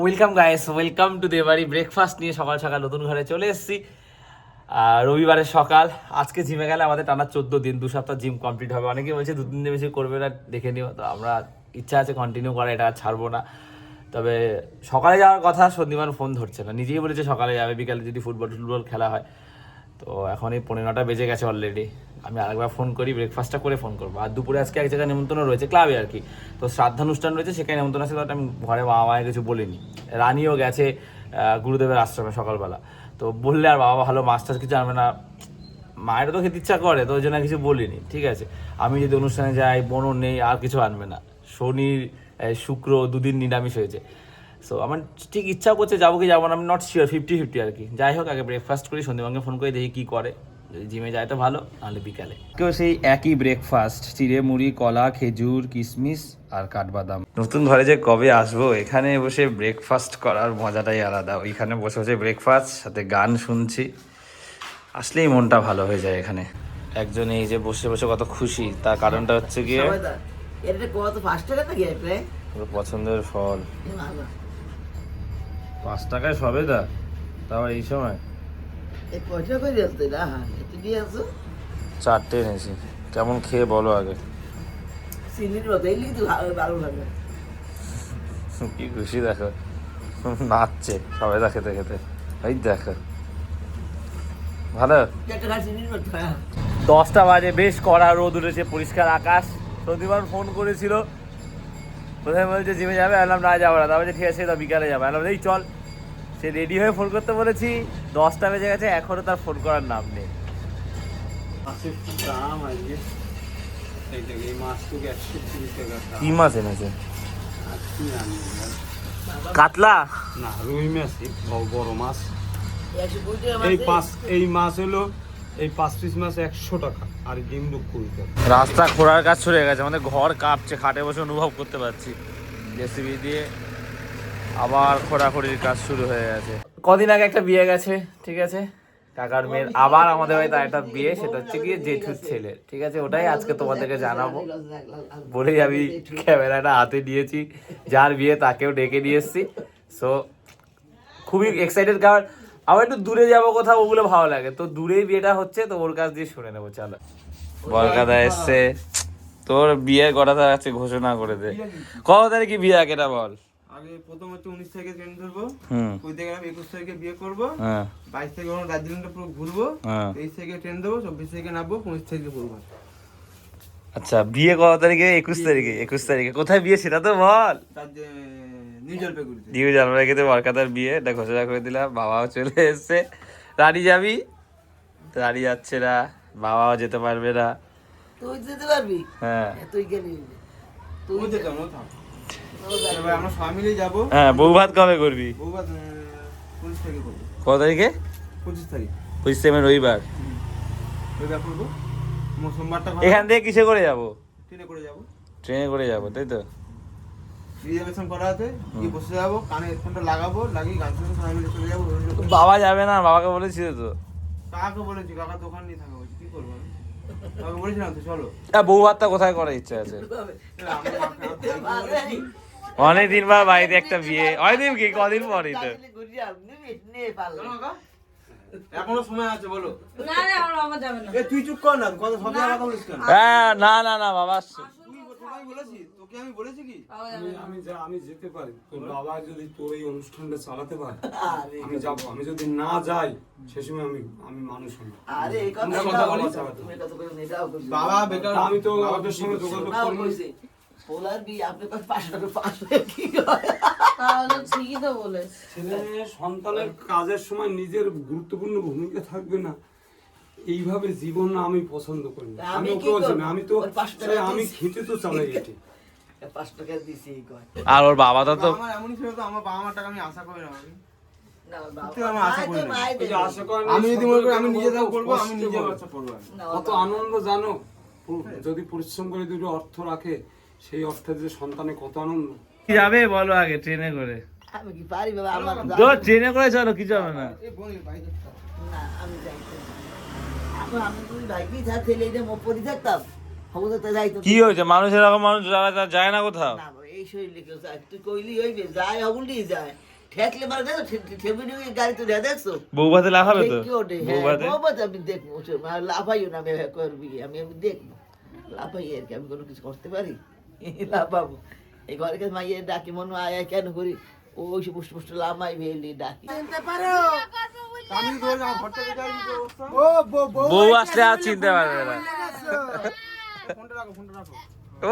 Welcome guys, welcome to দেবারি breakfast নিয়ে সকাল সকাল নতুন ঘরে চলে এসেছি। রবিবারের সকাল। আজকে জিমে গেলে আমাদের টানা 14 দিন, 2 সপ্তাহ জিম কমপ্লিট হবে। অনেকে বলছে 2 দিন বেশি করবে না, দেখে নিও। তো আমরা ইচ্ছা আছে কন্টিনিউ করা, এটা আর ছাড়বো না। তবে সকালে যাওয়ার কথা, সন্দীপন ফোন ধরছে না, নিজেই বলেছে সকালে যাবে, বিকালে যদি ফুটবল খেলা হয়। তো এখন এই 9:45 বেজে গেছে অলরেডি। আমি আরেকবার ফোন করি, ব্রেকফাস্টটা করে ফোন করবো। আর দুপুরে আজকে এক জায়গায় নেমন্তন্ন রয়েছে, ক্লাবে আর কি। তো শ্রাদ্ধানুষ্ঠান রয়েছে, সেখানে নেমন্তন্ন আছে। বাট আমি ঘরে বাবা মায়ের কিছু বলিনি। রানিও গেছে গুরুদেবের আশ্রমে সকালবেলা। তো বললে আর বাবা ভালো মাছ টাছ কিছু আনবে না, মায়েরও তো খেতে ইচ্ছা করে, তো ওই জন্য কিছু বলিনি। ঠিক আছে, আমি যদি অনুষ্ঠানে যাই, বোনও নেই, আর কিছু আনবে না। শনি শুক্র 2 দিন নিরামিষ হয়েছে। সো আমার ঠিক ইচ্ছা করছে যাবো কি যাবো না, আমি নট শিওর, 50-50 আর কি। যাই হোক, আগে ব্রেকফাস্ট করি, সন্দীপকে ফোন করে দেখি কী করে। যদি জিমে যায় তো ভালো, নাহলে বিকালে। কেউ সেই একই ব্রেকফাস্ট, চিড়ে মুড়ি, কলা, খেজুর, কিশমিশ আর কাঠবাদাম। নতুন ঘরে যে কবে আসবো, এখানে বসে ব্রেকফাস্ট করার মজাটাই আলাদা। ওইখানে বসে বসে ব্রেকফাস্ট, সাথে গান শুনছি, আসলেই মনটা ভালো হয়ে যায়। এখানে একজন এই যে বসে বসে কত খুশি, তার কারণটা হচ্ছে গিয়ে পছন্দের ফল। 5 টাকায় সবেদা, তাও এই সময় 4টে এনেছি। কেমন খেয়ে বলো আগে। কি খুশি দেখো, নাচছে সবেদা খেতে খেতে। এই দেখো, ভালো। 10টা বাজে, বেশ কড়া রোদ উঠেছে, পরিষ্কার আকাশ। প্রতিবার ফোন করেছিল, কোথায় বলছে জিমে যাবে, আলাম না যাবো না। তারপরে ঠিক আছে, বিকালে যাবে। আলাম এই চল। সে রেডি হয়ে ফোন করতে বলেছি, 10টা বেজে গেছে, এখনো তার ফোন করার নাম নেই। কি মাছ এনেছে? কাতলা না, রুই মাছ, বড় মাছ। এই মাছ হলো, এই 5 পিস মাছ 100 টাকা, আর ডিম 20 টাকা। রাস্তা খোঁড়ার কাজ শুরু হয়ে গেছে, আমাদের ঘর কাঁপছে, খাটে বসে অনুভব করতে পারছি। জেসিবি দিয়ে আবার খোঁড়াখড়ির কাজ শুরু হয়ে গেছে। কদিন আগে একটা বিয়ে গেছে, ঠিক আছে, কাকার মেয়ের। আবার আমাদের বাড়িতে একটা বিয়ে, সেটা হচ্ছে গিয়ে জেঠুর ছেলে। ঠিক আছে, ওটাই আজকে তোমাদেরকে জানাবো বলেই আমি ক্যামেরাটা হাতে নিয়েছি। যার বিয়ে তাকেও ডেকে নিয়ে এসেছি। সো খুবই এক্সাইটেড, কারণ আবার একটু দূরে যাবো কোথাও, ওগুলো ভালো লাগে। তো দূরেই বিয়েটা হচ্ছে, তো ওর কাছ দিয়ে শুনে নেবো। চলো, বরকাদা এসছে। তোর বিয়ের কথা আছে, ঘোষণা করে দে। কত তারিখে বিয়ে আগে এটা বল। আগে প্রথম হচ্ছে 19 তারিখে ট্রেন ধরবো, হুম, ওই থেকে 21 তারিখে বিয়ে করবো, হ্যাঁ 22 তারিখে আমরা দার্জিলিংটা পুরো ঘুরবো, হ্যাঁ। 23 তারিখে ট্রেন দেবো, 24 তারিখে নামবো, 25 তারিখে পড়বো। আচ্ছা, বিয়ে কত তারিখে? 21 তারিখে। 21 তারিখে কোথায় বিয়ে সেটা তো বল। তার যে নিউ জলপাইগুড়িতে। নিউ জলপাইগুড়িতে বরকাদার বিয়ে, এটা ঘোষণা করে দিলাম। বাবাও চলে এসছে। রানী যাবি? তো রানী যাচ্ছে না, বাবাও যেতে পারবে না। তুই যেতে পারবি? হ্যাঁ তুই গেলি, তুই ওই দেখো, ওই থাম। এবার আমরা সবাই মিলে যাবো। হ্যাঁ। বউ ভাত কবে করবি? বউবাদ 25 তারিখে করবো। কত তারিখে? 25 তারিখ 25 রবিবার। ওইবার করবো। সোমবারটা এখান থেকে কিসে করে যাব? ট্রেনে করে যাবো। ট্রেনে করে যাব, তাই তো? রিজার্ভেশন করা আছে, গিয়ে বসে যাবো, কানে হেডফোনটা লাগাবো, লাগিয়ে গান শুনে সবাই মিলে চলে যাবো। বাবা যাবে না, বাবাকে বলেছিল তো। কাকাকে বলেছি, কাকা দোকান নিয়ে থাকা বলছি, কি করবো আমি? কাকাকে বলেছিলাম তো চলো। বউ ভাতটা কোথায় করার ইচ্ছা আছে? অনেকদিন বা বাড়িতে একটা বিয়ে, অনেকদিন কি, কদিন পরই তো। এখনো সময় আছে, বলো। না না, আমার যাবে না। তুই চুপ কর না, কথা সব কথা বলিস কেন? হ্যাঁ, না না না বাবা, আমি বলেছি তোকে, আমি বলেছি কি আমি যেতে পারি, তোর বাবা যদি তোর এই অনুষ্ঠানটা চালাতে পারে আমি যাবো। আমি যদি না যাই সে সময় আমি মানুষ হই। আরে এই কথা কথা বলি, বলা যাবে না। তুমি কত করে নেটাও করছো। বাবা বেকার, আমি তো বাবা ওদের সঙ্গে যোগাযোগ না করবো। বলছি পোলার বি আপনি কত 500 টাকা 500 কি হয়? তাহলে ঠিকই তো বলেছ। ছেলে সন্তানের কাজের সময় নিজের গুরুত্বপূর্ণ ভূমিকা থাকবে না, এইভাবে জীবন আমি পছন্দ করি না। আমি আমি ওকে কি বলছি করবো? না, আমি তো ওর 500 টাকা আমি দিছি। খেতে তো চালাই এটি। 500 টাকা দিছি এই কয়। আর ওর বাবা তো তো আমার এমনই ছিল তো, আমার বাবা মার টাকা আমি আশা করি না। আমি না সত্যি আমি আশা করি না। এই যে আশা করেন, আমি যদি মনে করি আমি নিজে নিজের করবো, আমি নিজে বাচ্চা করবো। কত আনন্দ জানো, যদি পরিশ্রম করে দুটো অর্থ রাখে, সেই অর্থের যে সন্তানে কত আনন্দ। যাবে বলো আগে, ট্রেনে করে? আমি কি পারি বাবা, আমার তো ট্রেনে করে চলো, কিছু হবে না। এই বোনের বাইক না আমি যাইতে না। আমি যদি বাইকই থাকতে লেগে মো পরি থাকতাম, হবে তো যাইতো। কি হয়েছে, মানুষ এরকম, মানুষ যারা যায় না কোথাও। না এই শরীরে কেউ যায় তুই কইলি হইবে যায় অবুলি যায় ঠেকলে মারা দেখো ঠেকবি গাড়ি তুলে দেখছো বউ ভাতে লাভ হবে তো কি ওঠে বউ ভাতে আমি দেখবো লাফাইও না আমি করবি আমি দেখবো লাফাই আর কি আমি কোনো কিছু করতে পারি লাফাবো এই ঘরের কাছে মাইয়ের ডাকি মনে আয় কেন করি ওই সে পুষ্ট পুষ্ট লামাই ভেলি ডাকি আমি তো আমার ঘরটা দেখে আসি তো অবস্থা। বউ আসলে আর চিনতে পারবে না ফোনটা রাখো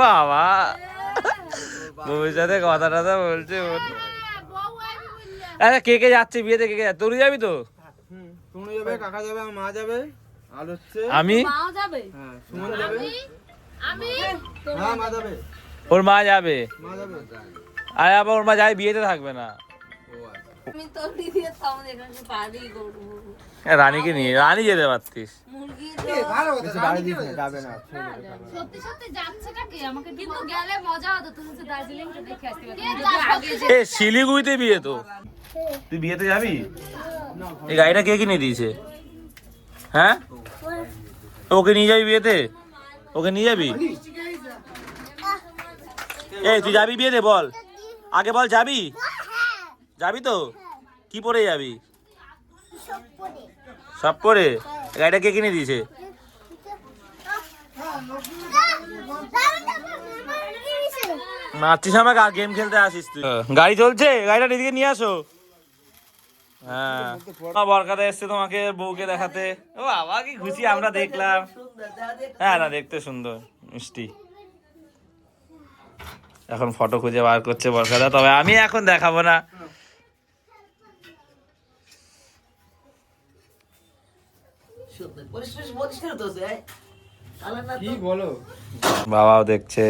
বাবা বউয়ের সাথে কথা টথা বলছে আরে কে কে যাচ্ছে বিয়েতে কে কে যাচ্ছে? তুই যাবি তো? সুমন যাবে, কাকা যাবে, আমার মা যাবে, আর হচ্ছে আমি মাও যাবে হ্যাঁ সুমন যাবে, আমি হ্যাঁ মা যাবে, ওর মা যাবে মা যাবে। আর আবার ওর মা যাই বিয়েতে থাকবে না আমি তো দিদি তো আমাদের এখানে পারি করব রানীকে নিয়ে রানী যেতে পারতিস মুরগি বেশি বাড়ি দিস না, যাবে না। সত্যি সত্যি যাচ্ছেটা কি আমাকে কিন্তু গেলে মজা হতো তুমি যে দার্জিলিংটা দেখে আসতে পারতে যদি আগে যে এ শিলিগুড়িতে বিয়ে তো তুই বিয়েতে যাবি এই গাড়িটা কে কিনে দিয়েছে হ্যাঁ ওকে নিয়ে যাবি বিয়েতে ওকে নিয়ে যাবি এই তুই যাবি বিয়েতে বল আগে বল যাবি যাবি তো কি পরে যাবি সব পরে গাড়িটা কে কিনে দিয়েছে মারছিস আমাকে আর গেম খেলতে আসিস তুই গাড়ি চলছে গাড়িটা এদিকে নিয়ে আসো হ্যাঁ বরকাতে এসছে তোমাকে বউকে দেখাতে ও বাবা কি খুশি আমরা দেখলাম হ্যাঁ না দেখতে সুন্দর মিষ্টি এখন ফটো খুঁজে বার করছে বরকাদা তবে আমি এখন দেখাবো না সুন্দর পরিষ্কার পরিষ্কার তো কালার না কি বলো? বাবাও দেখছে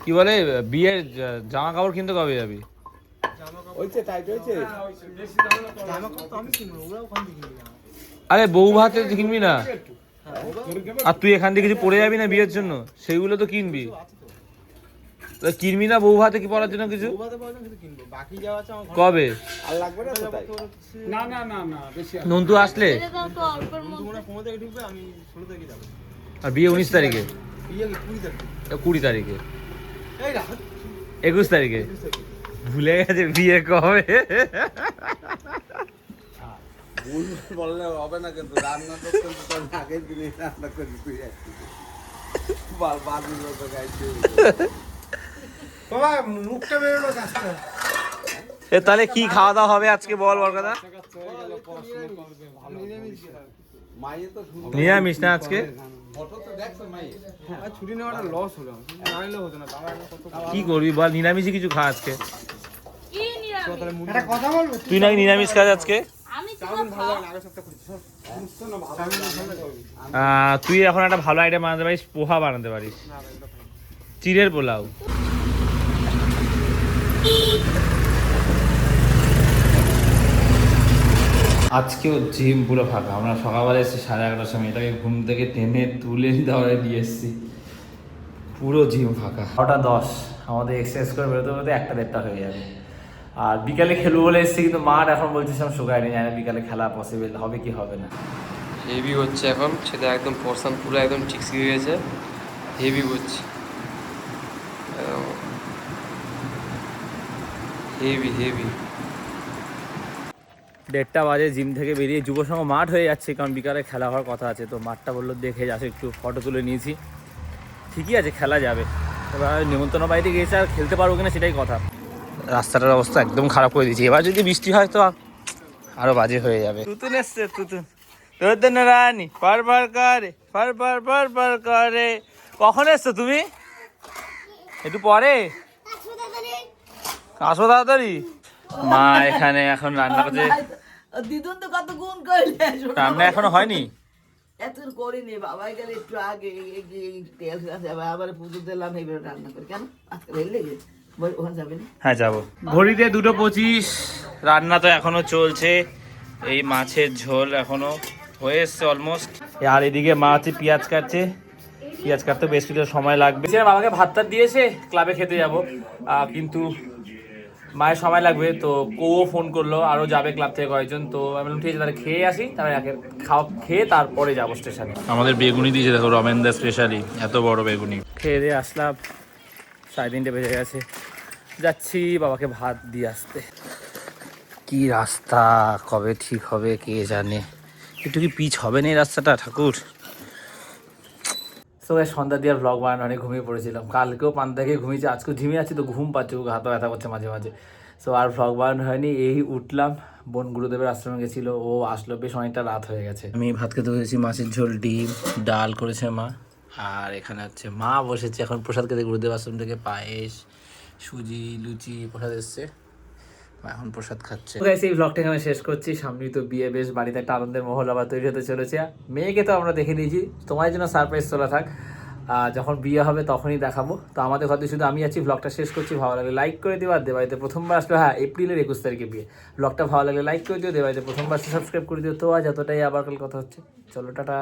কি বলে বিয়ের জামা কাপড় কিনতে কবে যাবি হইছে টাইট হইছে। জামা কাপড় তো আমি কিনবো, ওরা ওখান থেকে কিনবে জামা। আরে বউ ভাতে কিনবি না আর তুই এখান থেকে কিছু পরে যাবি না বিয়ের জন্য সেইগুলো তো কিনবি তো কিনবি না বউ ভাতে কি পরার জন্য কিছু বৌভাতে পাওয়া যায় কিছু কিনবো, বাকি যাওয়া আছে আমার ঘরে। কবে আর লাগবে না তো তাই। না না না না বেশি নন্তু আসলে এটাও তো অল্পের কিন্তু মধ্যে মনে হয় 15 তারিখে ঢুকবে, আমি 16 তারিখে যাবো। আর বিয়ে 19 তারিখে বিয়ে কি 20 তারিখে? 20 তারিখে এই না 21 তারিখে ভুলে গেছে বিয়ে কবে বললে হবে না কিন্তু রান্না তো কিন্তু তোর আগের দিনে রান্না করে তুই আসছিস বাড়ির লোক গাইছে বাবা মুখটা বেরোলো কাজটা। এ তাহলে কি খাওয়া দাওয়া হবে আজকে বল বরকাদা মাইয়ে তো শুনতে নিরামিষ না আজকে ফটো তো দেখছো মাইয়ে আর ছুটি নেওয়াটা লস হলো, না নিলে হতো না। বাবা এখন কত কি করবি বল নিরামিষই কিছু খা আজকে কি নিরামিষ তাহলে মুড়ি একটা কথা বলবো। তুই নাকি নিরামিষ খাস আজকে আমি তো চাউমিন ভালো লাগে না, আগের সপ্তাহে করেছি সব। চাউমিন ভালো লাগে। তুই এখন একটা ভালো আইটেম বানাতে পারিস পোহা বানাতে পারিস না ভাই, ওটা খাই না। চিড়ের পোলাও আজকেও জিম পুরো ফাঁকা আমরা সকালবেলা এসেছি 11:30টার সময় এটাকে ঘুম থেকে টেনে তুলে দাঁড়ায় নিয়ে এসেছি পুরো জিম ফাঁকা 9:10 আমাদের এক্সারসাইজ করে বেরোতে বেরোতে 1-1:30 হয়ে যাবে আর বিকালে খেলবো বলে এসেছি কিন্তু মাঠ এখন বলছিলাম শুকায় নিয়ে যায় না বিকালে খেলা পসিবল হবে কি হবে না হেভি হচ্ছে এখন সেটা একদম পোর্শন পুরো একদম ঠিকসি হয়ে গেছে হেভি হচ্ছে হেভি হেভি 1:30 বাজে জিম থেকে বেরিয়ে যুব সংঘ মাঠ হয়ে যাচ্ছে কারণ বিকালে খেলা হওয়ার কথা আছে তো মাঠটা বললো দেখে যাচ্ছে একটু ফটো তুলে নিয়েছি ঠিকই আছে খেলা যাবে এবার নিমন্ত্রণ বাড়িতে গিয়েছে আর খেলতে পারবো কিনা সেটাই কথা রাস্তাটার অবস্থা একদম খারাপ করে দিয়েছি এবার যদি বৃষ্টি হয় তো আরো বাজে হয়ে যাবে তুতুন এসছে তুতুন তোর রানী পার করে কখন এসছো তুমি একটু পরে আসো তাড়াতাড়ি মা এখানে এখন রান্না করছে দিদুন তো কত গুণ করলে রান্না এখনো হয়নি এত করিনি বাবাই গেলে একটু আগে তেল আছে আবার পুজো দিলাম এইবার রান্না করে কেন আজকে রেল লেগে ওখানে যাবে না হ্যাঁ যাবো ঘড়িতে 2:25 রান্না তো এখনো চলছে এই মাছের ঝোল এখনো হয়ে এসছে অলমোস্ট আর এদিকে মা হচ্ছে পেঁয়াজ কাটতে বেশ কিছু সময় লাগবে বাবাকে ভাতটা দিয়েছে ক্লাবে খেতে যাব কিন্তু মায়ের সময় লাগবে, তো কৌও ফোন করলো, আরও যাবে ক্লাব থেকে কয়েকজন। তো আমি বললাম ঠিক আছে, তাহলে খেয়ে আসি, তারপরে খেয়ে তারপরে যাবো স্টেশনে। আমাদের বেগুনি দিয়েছে দেখো, রমেনদা স্পেশালি, এত বড় বেগুনি। খেয়ে দিয়ে আসলাম, 3:30 বেজে গেছে, যাচ্ছি বাবাকে ভাত দিয়ে আসতে। কি রাস্তা, কবে ঠিক হবে কে জানে, একটু কি পিচ হবে না এই রাস্তাটা ঠাকুর। সো সন্ধ্যা দিয়ে ব্লগ বানানো, অনেক ঘুমিয়ে পড়েছিলাম, কালকেও পান্তা খেয়ে ঘুমিয়েছি, আজকেও ঝিমিয়ে আছি, তো ঘুম পাচ্ছে, হাতও ব্যথা করছে মাঝে মাঝে। সো আর ব্লগ বানানো হয়নি, এই উঠলাম, বোন গুরুদেবের আশ্রমে গেছিলো, ও আসলো, বেশ অনেকটা রাত হয়ে গেছে। আমি ভাত খেতে বসেছি, মাছের ঝোল, ডিম, ডাল করেছে মা, আর এখানে হচ্ছে মা বসেছে এখন প্রসাদ খেতে, গুরুদেব আশ্রম থেকে পায়েস, সুজি, লুচি প্রসাদ এসছে, এখন প্রসাদ খাচ্ছে। এই ব্লগটা এখানে শেষ করছি, সামনেই তো বিয়ে, বেশ বাড়িতে একটা আনন্দের মহল আবার তৈরি হতে চলেছে। মেয়েকে তো আমরা দেখে নিয়েছি, তোমার জন্য সারপ্রাইজ চলা থাক, যখন বিয়ে হবে তখনই দেখাবো। তো আমাদের ঘরে শুধু আমি আছি, ব্লগটা শেষ করছি, ভালো লাগলে লাইক করে দিও, আর দেবাড়িতে প্রথমবার আসলে, হ্যাঁ এপ্রিলের 21 তারিখে বিয়ে, ব্লগটা ভালো লাগলে লাইক করে দিও, দেবাড়িতে প্রথমবার সাবস্ক্রাইব করে দিও। তো আজ এতটাই, আবার কাল কথা হচ্ছে, চলো টাটা।